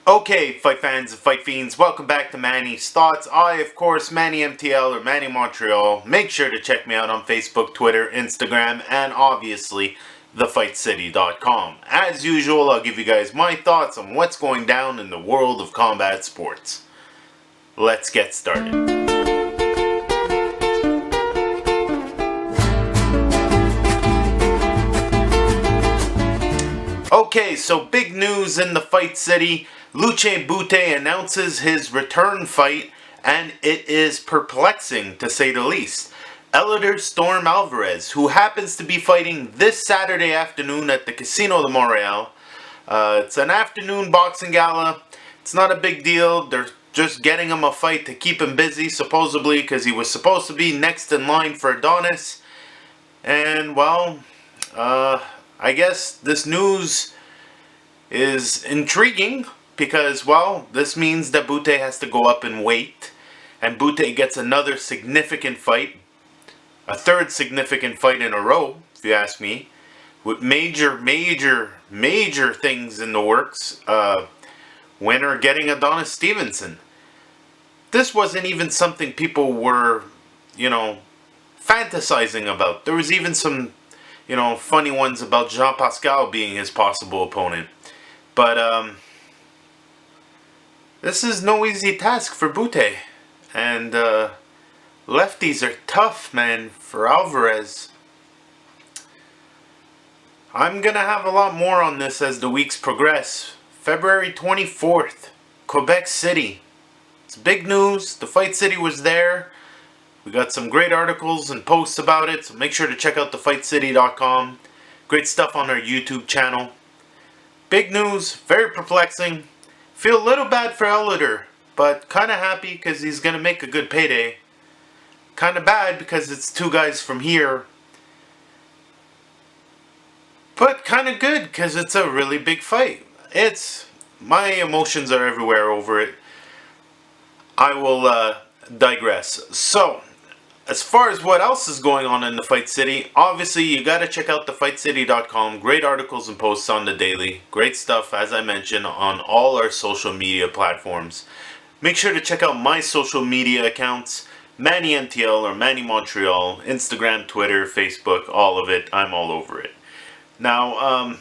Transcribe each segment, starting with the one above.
Okay, fight fans and fight fiends, welcome back to Manny's Thoughts. I, of course, Manny MTL or Manny Montreal. Make sure to check me out on Facebook, Twitter, Instagram, and obviously thefightcity.com. As usual, I'll give you guys my thoughts on what's going down in the world of combat sports. Let's get started. Okay, so big news in the Fight City. Lucian Bute announces his return fight, and it is perplexing to say the least. Eleider Alvarez, who happens to be fighting this Saturday afternoon at the Casino de Montreal. It's an afternoon boxing gala. It's not a big deal. They're just getting him a fight to keep him busy, supposedly, because he was supposed to be next in line for Adonis. And, well, I guess this news is intriguing because, well, this means that Bute has to go up in weight, and Bute gets another significant fight, a third significant fight in a row, if you ask me, with major things in the works. Winner getting Adonis Stevenson. This wasn't even something people were, fantasizing about. There was even some funny ones about Jean Pascal being his possible opponent. But, this is no easy task for Bute. And, lefties are tough, man, for Alvarez. I'm gonna have a lot more on this as the weeks progress. February 24th, Quebec City. It's big news. The Fight City was there. We got some great articles and posts about it, so make sure to check out thefightcity.com. Great stuff on our YouTube channel. Big news, very perplexing. Feel a little bad for Eleider, but kind of happy because he's going to make a good payday. Kind of bad because it's two guys from here. But kind of good because it's a really big fight. My emotions are everywhere over it. I will digress. So, as far as what else is going on in the Fight City, obviously you got to check out thefightcity.com. Great articles and posts on the daily. Great stuff, as I mentioned, on all our social media platforms. Make sure to check out my social media accounts. Manny MTL or Manny Montreal. Instagram, Twitter, Facebook, all of it. I'm all over it. Now,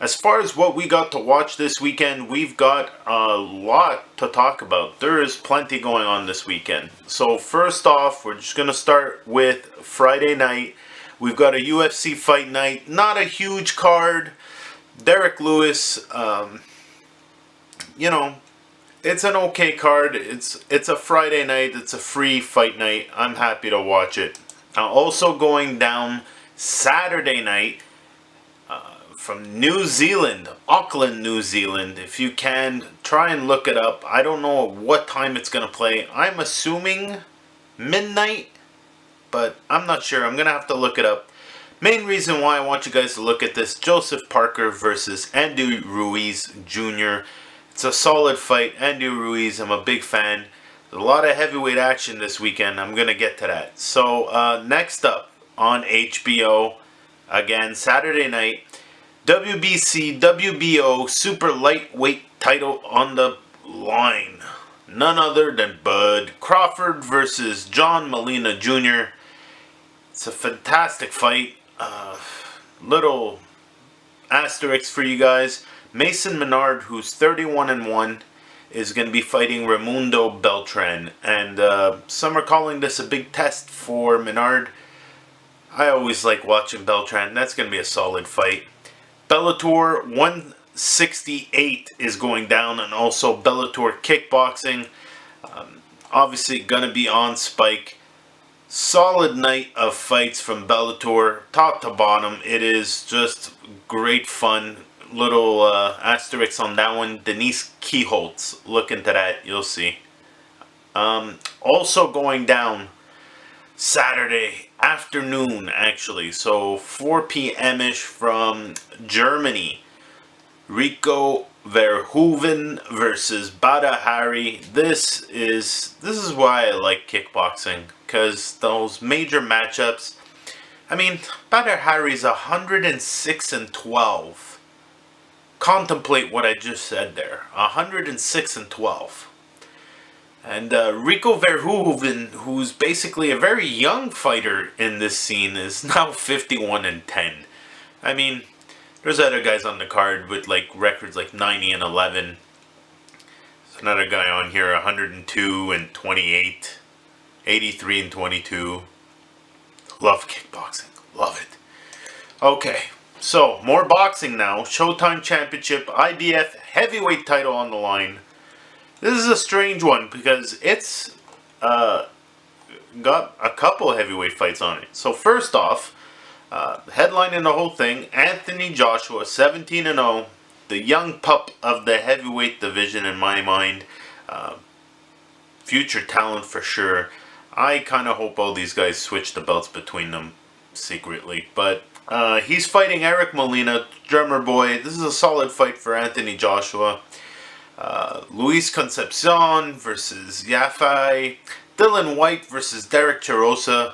as far as what we got to watch this weekend, we've got a lot to talk about. There is plenty going on this weekend. So first off, we're just going to start with Friday night. We've got a UFC fight night. Not a huge card. Derek Lewis, it's an okay card. It's a Friday night. It's a free fight night. I'm happy to watch it. Also going down Saturday night, from New Zealand, Auckland, New Zealand. If you can, try and look it up. I don't know what time it's going to play. I'm assuming midnight, but I'm not sure. I'm going to have to look it up. Main reason why I want you guys to look at this, Joseph Parker versus Andy Ruiz Jr. It's a solid fight. Andy Ruiz, I'm a big fan. There's a lot of heavyweight action this weekend. I'm going to get to that. So, next up on HBO, again, Saturday night, WBC, WBO super lightweight title on the line. None other than Bud Crawford versus John Molina Jr. It's a fantastic fight. Little asterisk for you guys. Mason Menard, who's 31-1, is going to be fighting Raymundo Beltran. And some are calling this a big test for Menard. I always like watching Beltran. That's going to be a solid fight. Bellator 168 is going down, and also Bellator Kickboxing. Obviously going to be on Spike. Solid night of fights from Bellator, top to bottom. It is just great fun. Little asterisk on that one. Denise Keyholtz. Look into that. You'll see. Also going down Saturday afternoon, actually, so 4 p.m.ish from Germany. Rico Verhoeven versus Badr. This is why I like kickboxing, because those major matchups. I mean, Badr is 106-12. contemplate what I just said there. 106-12. And Rico Verhoeven, who's basically a very young fighter in this scene, is now 51-10. I mean, there's other guys on the card with like records like 90-11. There's another guy on here, 102-28, 83-22. Love kickboxing, love it. Okay, so more boxing now. Showtime Championship, IBF heavyweight title on the line. This is a strange one because it's got a couple of heavyweight fights on it. So first off, headlining the whole thing, Anthony Joshua, 17-0, the young pup of the heavyweight division in my mind. Future talent for sure. I kind of hope all these guys switch the belts between them secretly. But he's fighting Eric Molina, drummer boy. This is a solid fight for Anthony Joshua. Luis Concepcion versus Yafai. Dylan Whyte versus Derek Chirosa.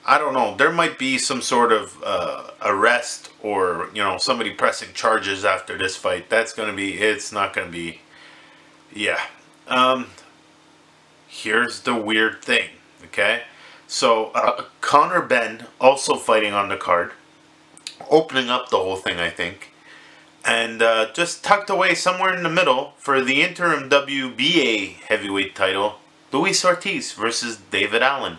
I don't know. There might be some sort of arrest or, you know, somebody pressing charges after this fight. That's going to be, it's not going to be, yeah. Here's the weird thing, okay? So, Conor Benn also fighting on the card. Opening up the whole thing, I think. And just tucked away somewhere in the middle for the interim WBA heavyweight title, Luis Ortiz versus David Allen.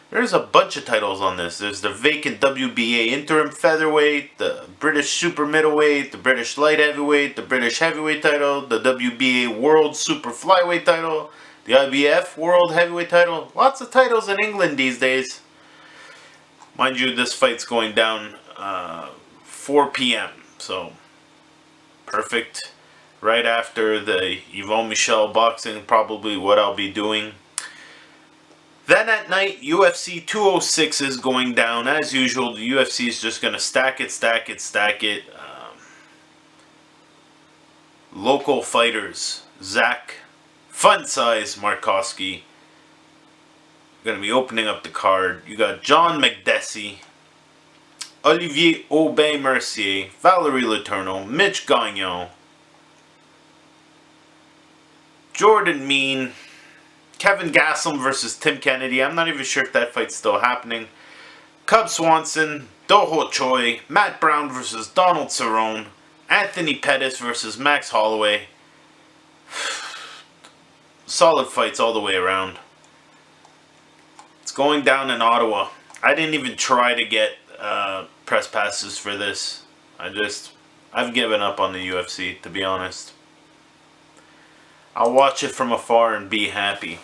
There's a bunch of titles on this. There's the vacant WBA interim featherweight, the British super middleweight, the British light heavyweight, the British heavyweight title, the WBA world super flyweight title, the IBF world heavyweight title. Lots of titles in England these days. Mind you, this fight's going down 4 p.m. So perfect. Right after the Yvon Michel boxing, probably what I'll be doing. Then at night, UFC 206 is going down. As usual, the UFC is just going to stack it, stack it, stack it. Local fighters, Zach Fun Size Markowski, going to be opening up the card. You got John McDessie, Olivier Aubin-Mercier, Valerie Letourneau, Mitch Gagnon, Jordan Mean, Kevin Gastelum versus Tim Kennedy. I'm not even sure if that fight's still happening. Cub Swanson, Doho Choi, Matt Brown versus Donald Cerrone, Anthony Pettis versus Max Holloway. Solid fights all the way around. It's going down in Ottawa. I didn't even try to get press passes for this. I've given up on the UFC, to be honest. I'll watch it from afar and be happy.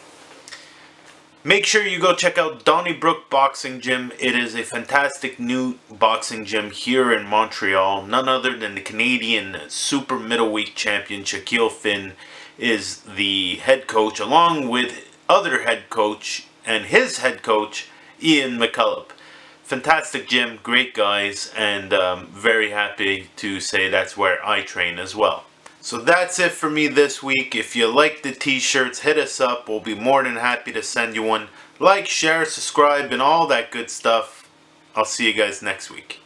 Make sure you go check out Donnybrook Boxing Gym. It is a fantastic new boxing gym here in Montreal. None other than the Canadian super middleweight champion Shaquille Finn is the head coach, along with other head coach and his head coach Ian McCullough. Fantastic gym, great guys, and very happy to say that's where I train as well. So that's it for me this week. If you like the t-shirts, hit us up. We'll be more than happy to send you one. Like, share, subscribe, and all that good stuff. I'll see you guys next week.